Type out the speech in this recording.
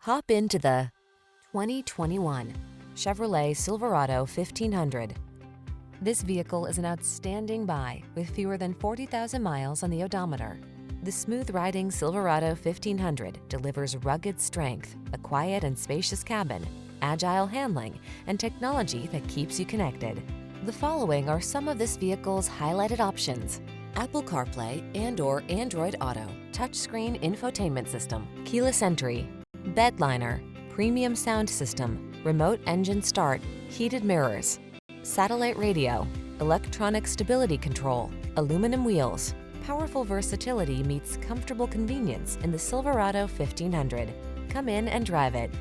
Hop into the 2021 Chevrolet Silverado 1500. This vehicle is an outstanding buy with fewer than 40,000 miles on the odometer. The smooth-riding Silverado 1500 delivers rugged strength, a quiet and spacious cabin, agile handling, and technology that keeps you connected. The following are some of this vehicle's highlighted options: Apple CarPlay and/or Android Auto, touchscreen infotainment system, keyless entry, BEDLINER, premium sound system, remote engine start, heated mirrors, satellite radio, electronic stability control, aluminum wheels. Powerful versatility meets comfortable convenience in the Silverado 1500. Come in and drive it.